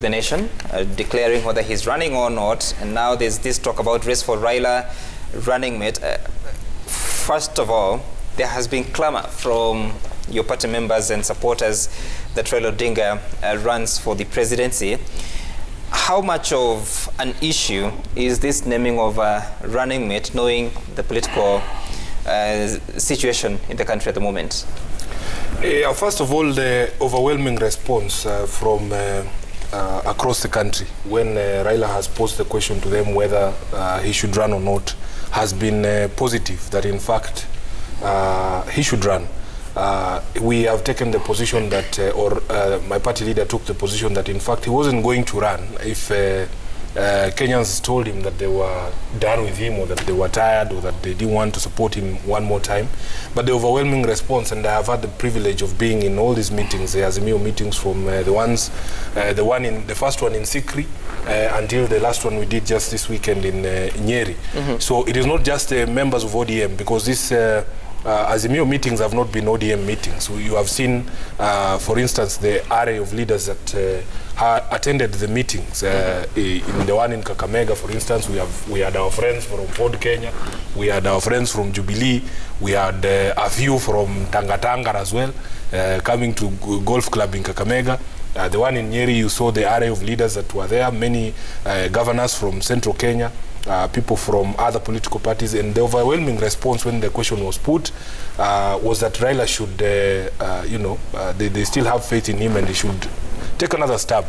the nation, declaring whether he's running or not, and now there's this talk about race for Raila running mate. First of all, there has been clamor from your party members and supporters that Raila Odinga runs for the presidency. How much of an issue is this naming of a running mate, knowing the political situation in the country at the moment? First of all, the overwhelming response from across the country when Raila has posed the question to them whether he should run or not has been positive, that in fact he should run. We have taken the position that, my party leader took the position that in fact he wasn't going to run if Kenyans told him that they were done with him, or that they were tired, or that they didn't want to support him one more time. But the overwhelming response, and I have had the privilege of being in all these meetings, the Azimio meetings, from the first one in Sikri until the last one we did just this weekend in Nyeri. So it is not just members of ODM, because this Azimio meetings have not been ODM meetings. You have seen, for instance, the array of leaders that attended the meetings. In the one in Kakamega, for instance, we had our friends from Ford Kenya, we had our friends from Jubilee, we had a few from Tangatanga as well, coming to golf club in Kakamega. The one in Nyeri, you saw the array of leaders that were there, many governors from Central Kenya, people from other political parties, and the overwhelming response when the question was put was that Raila should, they still have faith in him, and he should take another stab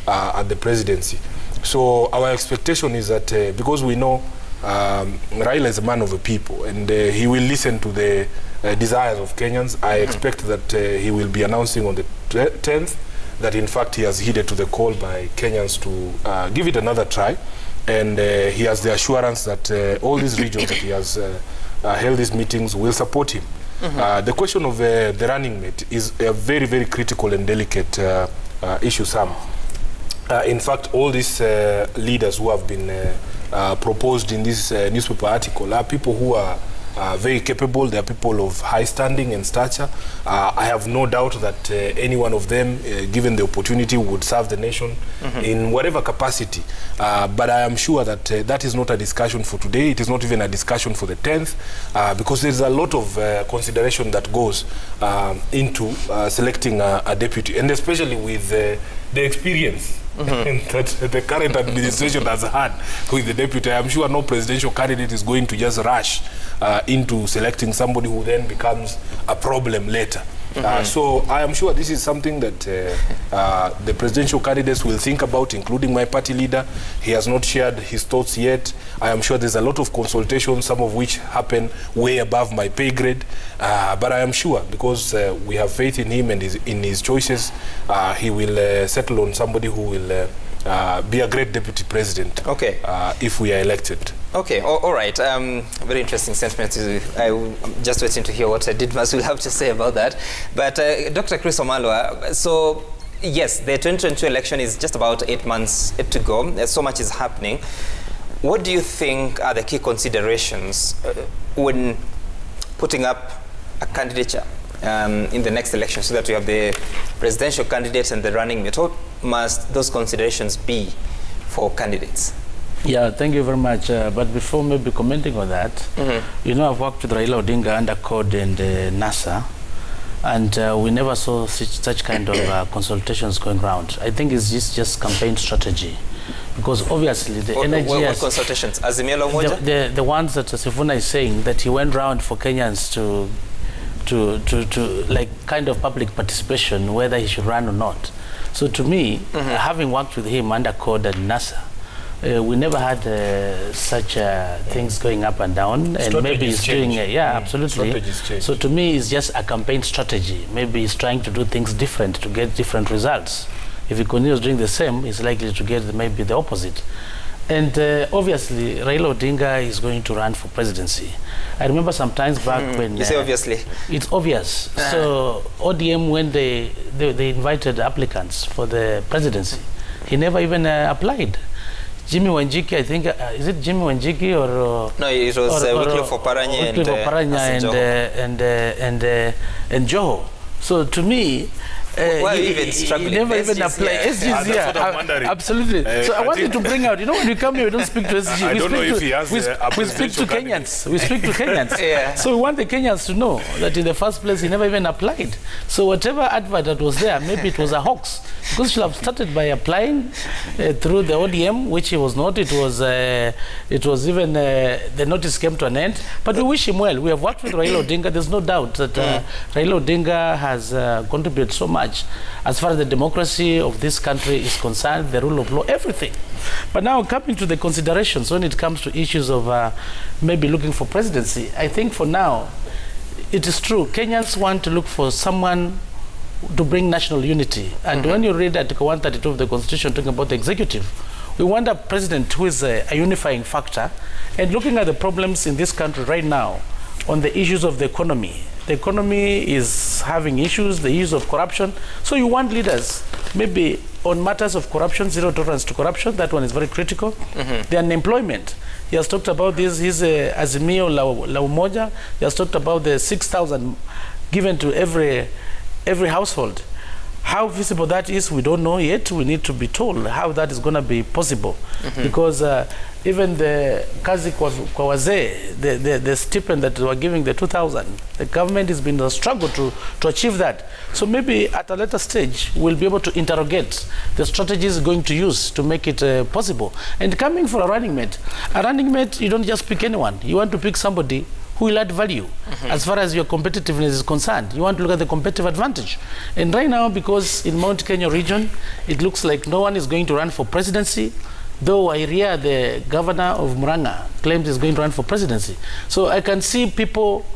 at the presidency. So our expectation is that because we know Raila is a man of the people, and he will listen to the desires of Kenyans, I expect that he will be announcing on the 10th that in fact he has heeded to the call by Kenyans to give it another try. And he has the assurance that all these regions that he has held these meetings will support him. The question of the running mate is a very, very critical and delicate issue, Sam. In fact, all these leaders who have been proposed in this newspaper article are people who are very capable. They are people of high standing and stature. I have no doubt that any one of them, given the opportunity, would serve the nation in whatever capacity. But I am sure that that is not a discussion for today. It is not even a discussion for the 10th, because there's a lot of consideration that goes into selecting a deputy, and especially with the experience that the current administration has had with the deputy. I'm sure no presidential candidate is going to just rush into selecting somebody who then becomes a problem later. So I am sure this is something that the presidential candidates will think about, including my party leader. He has not shared his thoughts yet. I am sure there's a lot of consultation, some of which happen way above my pay grade. But I am sure, because we have faith in him and in his choices, he will settle on somebody who will be a great deputy president if we are elected. Okay, all right. Very interesting sentiment. I'm just waiting to hear what Didmas will have to say about that. But Dr. Chris Omalwa, so yes, the 2022 election is just about 8 months to go. So much is happening. What do you think are the key considerations when putting up a candidature in the next election, so that we have the presidential candidates and the running mate? What must those considerations be for candidates? Yeah, thank you very much. But before maybe commenting on that, you know, I've worked with Raila Odinga under CORD and NASA, and we never saw such kind of consultations going around. I think it's just campaign strategy, because obviously the energy... What consultations? Azimio Moja? The ones that Sifuna is saying, that he went round for Kenyans to like kind of public participation, whether he should run or not. So to me, having worked with him under CORD and NASA, we never had such things going up and down, and maybe he's doing absolutely. So to me, it's just a campaign strategy. Maybe he's trying to do things different to get different results. If he continues doing the same, he's likely to get maybe the opposite. And obviously, Raila Odinga is going to run for presidency. I remember sometimes back when... You say obviously? It's obvious. So ODM, when they invited applicants for the presidency, he never even applied. Jimmy Wanjiki, I think, is it Jimmy Wanjiki or... No, it was Wycliffe Oparanya and Joho. So to me, Why are you even struggling? He never even applied. SG is here. Absolutely. So I wanted to bring out, you know, when we come here, we don't speak to SG. I don't know if he has we speak to Kenyans. We speak to Kenyans. Yeah. So we want the Kenyans to know that in the first place, he never even applied. So whatever advert that was there, maybe it was a hoax. Because he should have started by applying through the ODM, which he was not. It was even, the notice came to an end. But we wish him well. We have worked with Raila Odinga. There's no doubt that Raila Odinga has contributed so much as far as the democracy of this country is concerned, the rule of law, everything. But now coming to the considerations when it comes to issues of maybe looking for presidency, I think for now, it is true. Kenyans want to look for someone to bring national unity. And when you read Article 132 of the Constitution talking about the executive, we want a president who is a unifying factor. And looking at the problems in this country right now on the issues of the economy is having issues, the issues of corruption. So you want leaders, maybe on matters of corruption, zero tolerance to corruption, that one is very critical. The unemployment, he has talked about this, his Azimio la Umoja, he has talked about the 6,000 given to every household. How visible that is, we don't know yet. We need to be told how that is going to be possible. Because even the kazi kwa wazee, the stipend that we are giving, the 2,000, the government has been a struggle to achieve that. So maybe at a later stage, we'll be able to interrogate the strategies going to use to make it possible. And coming for a running mate, you don't just pick anyone. You want to pick somebody who will add value as far as your competitiveness is concerned. You want to look at the competitive advantage. And right now, because in Mount Kenya region, it looks like no one is going to run for presidency, though Iria, the governor of Murang'a, claims he's going to run for presidency. So I can see people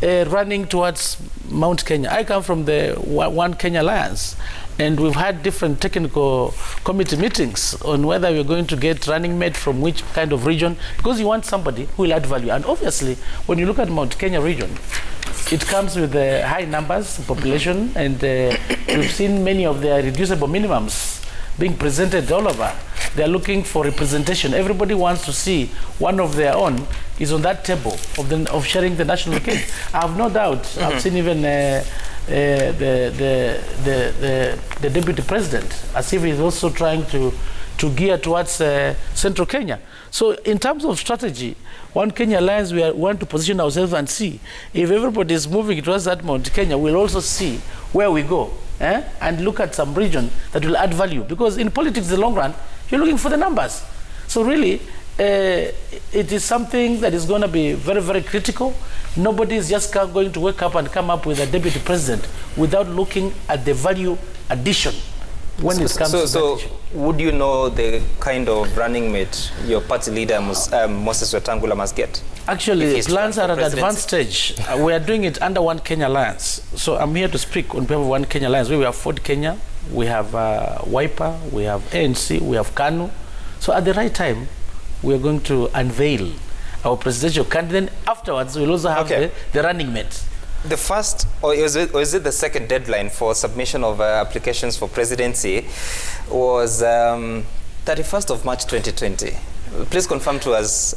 running towards Mount Kenya. I come from the One Kenya Alliance, and we've had different technical committee meetings on whether we're going to get running mate from which kind of region, because you want somebody who will add value. And obviously, when you look at Mount Kenya region, it comes with high numbers, population, and we've seen many of their reducible minimums being presented all over. They're looking for representation. Everybody wants to see one of their own is on that table of sharing the national cake. I have no doubt. I've seen even the deputy president, as if he's also trying to gear towards Central Kenya. So in terms of strategy, One Kenya Alliance, we want to position ourselves and see if everybody is moving towards that Mount Kenya, we'll also see where we go. And look at some region that will add value. Because in politics, in the long run, you're looking for the numbers. So really, it is something that is going to be very, very critical. Nobody is just going to wake up and come up with a deputy president without looking at the value addition when it comes to that issue. Would you know the kind of running mate your party leader, Moses Wetangula, must get? Actually, plans are at an advanced stage. We are doing it under One Kenya Alliance. So I'm here to speak on behalf of One Kenya Alliance. We have Ford Kenya, we have Wiper, we have ANC, we have KANU. So at the right time, we are going to unveil our presidential candidate. Afterwards, we'll also have the running mate. The first, or is it the second deadline for submission of applications for presidency was 31st of March 2020. Please confirm to us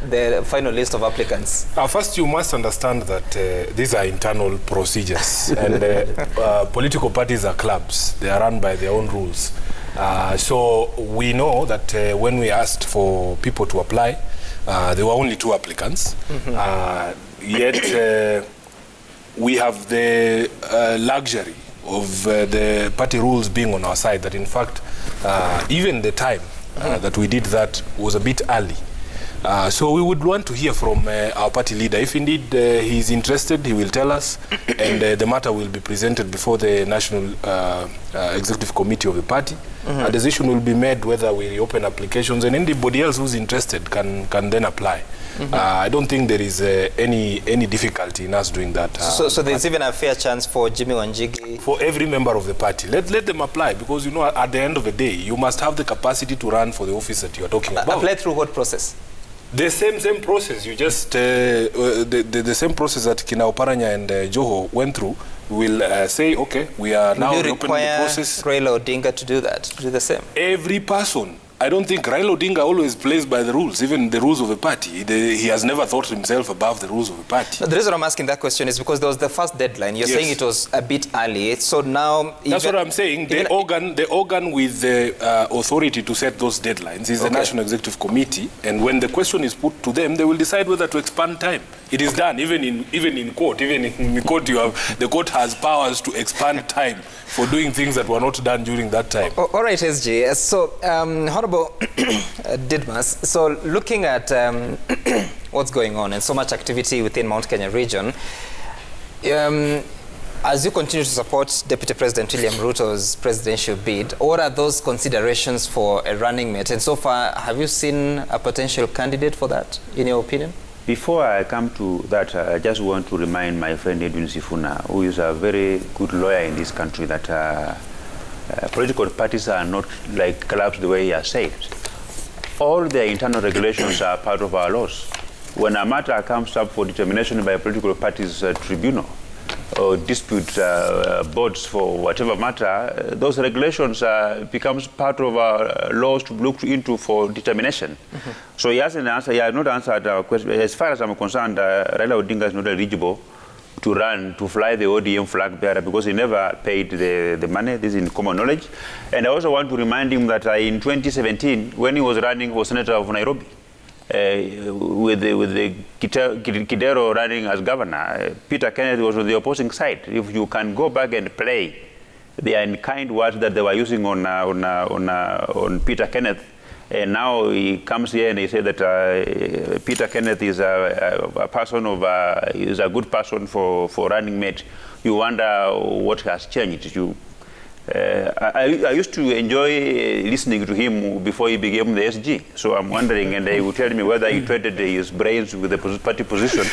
the final list of applicants. First, you must understand that these are internal procedures, and political parties are clubs. They are run by their own rules. So we know that when we asked for people to apply, there were only 2 applicants. Yet we have the luxury of the party rules being on our side, that in fact, even the time that we did that was a bit early. So we would want to hear from our party leader. If indeed he is interested, he will tell us, and the matter will be presented before the National Executive Committee of the party. A decision will be made whether we open applications, and anybody else who's interested can then apply. I don't think there is any difficulty in us doing that. So there's even a fair chance for Jimmy Wanjigi? For every member of the party. Let them apply, because you know, at the end of the day, you must have the capacity to run for the office that you are talking about. Apply through what process? The same process. You just the same process that Kina Oparanya and Joho went through. Will say, okay, we are now opening the process. Raila Odinga to do that, to do the same? Every person I don't think Raila Odinga always plays by the rules, even the rules of a party. He has never thought himself above the rules of a party. The reason I'm asking that question is because there was the first deadline. You're saying it was a bit early. So now... That's what I'm saying. The organ with the authority to set those deadlines is the National Executive Committee. And when the question is put to them, they will decide whether to expand time. It is done, even in court. Even in court, the court has powers to expand time for doing things that were not done during that time. All right, SG. So, Honorable Didmas, so looking at what's going on and so much activity within Mount Kenya region, as you continue to support Deputy President William Ruto's presidential bid, what are those considerations for a running mate? And so far, have you seen a potential candidate for that, in your opinion? Before I come to that, I just want to remind my friend Edwin Sifuna, who is a very good lawyer in this country, that political parties are not like clubs the way he has said. All their internal regulations are part of our laws. When a matter comes up for determination by a political party's tribunal or dispute boards for whatever matter, those regulations becomes part of our laws to look into for determination. So he hasn't answered. He has not answered our question. As far as I'm concerned, Raila Odinga is not eligible to run, to fly the ODM flag bearer because he never paid the money. This is in common knowledge. And I also want to remind him that in 2017, when he was running for Senator of Nairobi, with the Kidero running as governor, Peter Kenneth was on the opposing side. If you can go back and play the unkind words that they were using on Peter Kenneth, and now he comes here and he said that Peter Kenneth is a person of is a good person for running mate. You wonder what has changed. I used to enjoy listening to him before he became the SG. So I'm wondering, and he would tell me whether he traded his brains with the party position.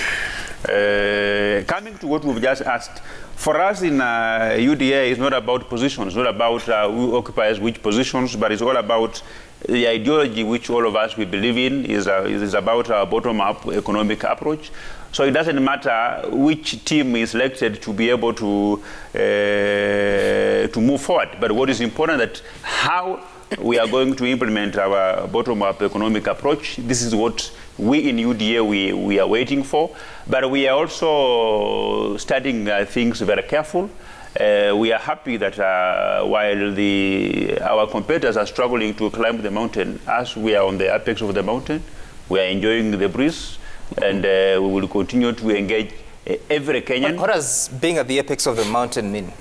Coming to what we've just asked, for us in UDA, it's not about positions, not about who occupies which positions, but it's all about the ideology which all of us we believe in is about our bottom-up economic approach. So it doesn't matter which team is selected to be able to move forward. But what is important that how we are going to implement our bottom-up economic approach. This is what we in UDA we are waiting for. But we are also studying things very careful. We are happy that while our competitors are struggling to climb the mountain, as we are on the apex of the mountain, we are enjoying the breeze, and we will continue to engage every Kenyan. What does being at the apex of the mountain mean?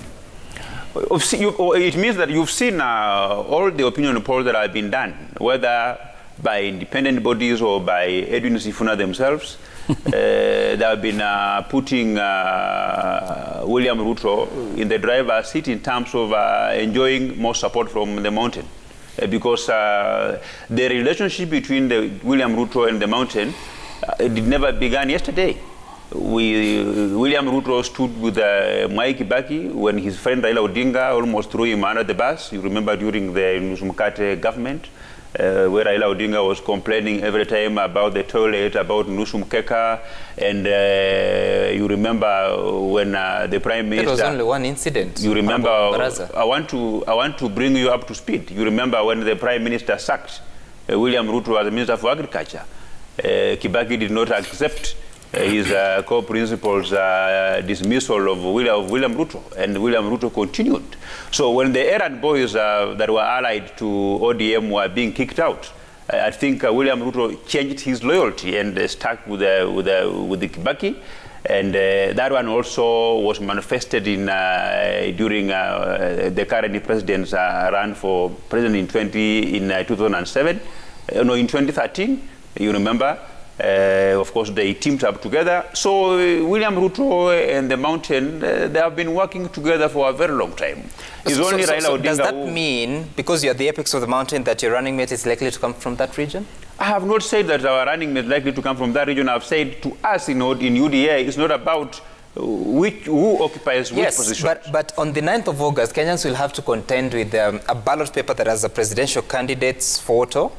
It means that you've seen all the opinion polls that have been done, whether by independent bodies or by Edwin Sifuna themselves. They have been putting William Ruto in the driver's seat in terms of enjoying more support from the mountain. Because the relationship between William Ruto and the mountain it never began yesterday. William Ruto stood with Mwai Kibaki when his friend Raila Odinga almost threw him under the bus. You remember during the Nusumkate government, where Raila Odinga was complaining every time about the toilet, about Nusumkeka, and you remember when the Prime Minister... It was only one incident. You remember, I want to bring you up to speed. You remember when the Prime Minister sacked William Ruto as the Minister for Agriculture. Kibaki did not accept his co-principal's dismissal of William Ruto, and William Ruto continued. So when the errand boys that were allied to ODM were being kicked out, I think William Ruto changed his loyalty and stuck with the Kibaki, and that one also was manifested in during the current president's run for president in 2007, in 2013. You remember. Of course, they teamed up together. So William Ruto and the mountain, they have been working together for a very long time. It's only Raila Odinga. Does that mean, because you're at the apex of the mountain, that your running mate is likely to come from that region? I have not said that our running mate is likely to come from that region. I've said to us in UDA, it's not about who occupies which position. But on the 9th of August, Kenyans will have to contend with a ballot paper that has a presidential candidate's photo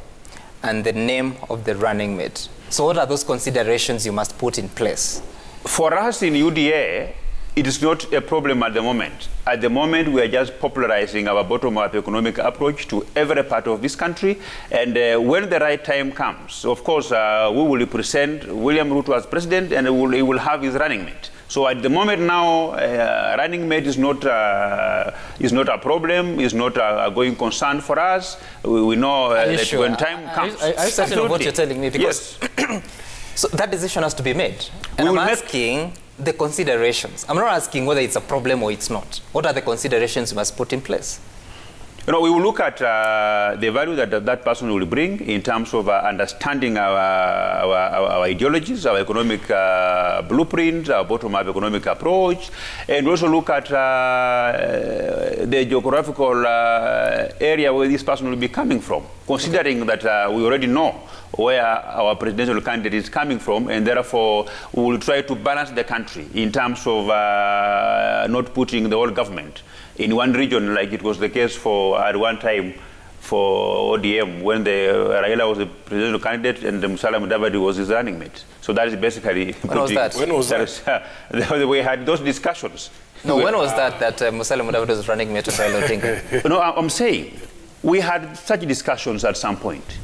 and the name of the running mate. So what are those considerations you must put in place? For us in UDA, it is not a problem at the moment. At the moment, we are just popularizing our bottom-up economic approach to every part of this country. And when the right time comes, of course, we will present William Ruto as president, and he will have his running mate. So at the moment now, running mate is not a problem, is not a going concern for us. We know that sure? when time comes. I'm certain of what you're telling me, because yes. so that decision has to be made. And I'm asking the considerations. I'm not asking whether it's a problem or it's not. What are the considerations we must put in place? You know, we will look at the value that that person will bring in terms of understanding our ideologies, our economic blueprint, our bottom-up economic approach, and also look at the geographical area where this person will be coming from, considering that we already know where our presidential candidate is coming from, and therefore we will try to balance the country in terms of not putting the whole government in one region, like it was the case for at one time for ODM when Raila was the presidential candidate and Musalia Mudavadi was his running mate. So that is basically when was that? When was that? We had those discussions. No, when was that Musalia Mudavadi was running mate of Raila Odinga? No, I'm saying we had such discussions at some point.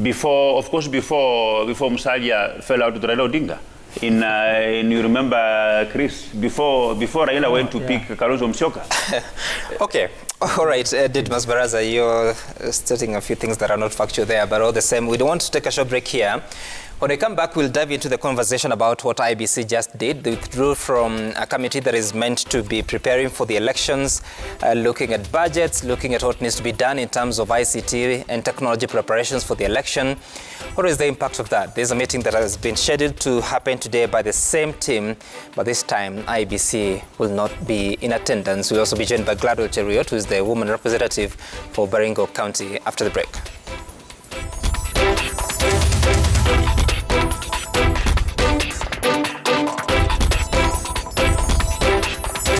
Before, of course, before Musalia fell out with Raila Odinga. You remember, Chris, before Raila went to pick Kalonzo Musyoka. Okay. All right, Didmas Baraza, you're stating a few things that are not factual there, but all the same, we don't want to take a short break here. When we come back, we'll dive into the conversation about what IBC just did. They withdrew from a committee that is meant to be preparing for the elections, looking at budgets, looking at what needs to be done in terms of ICT and technology preparations for the election. What is the impact of that? There's a meeting that has been scheduled to happen today by the same team, but this time IBC will not be in attendance. We'll also be joined by Gladwell Cheruiyot, who is the woman representative for Baringo County, after the break.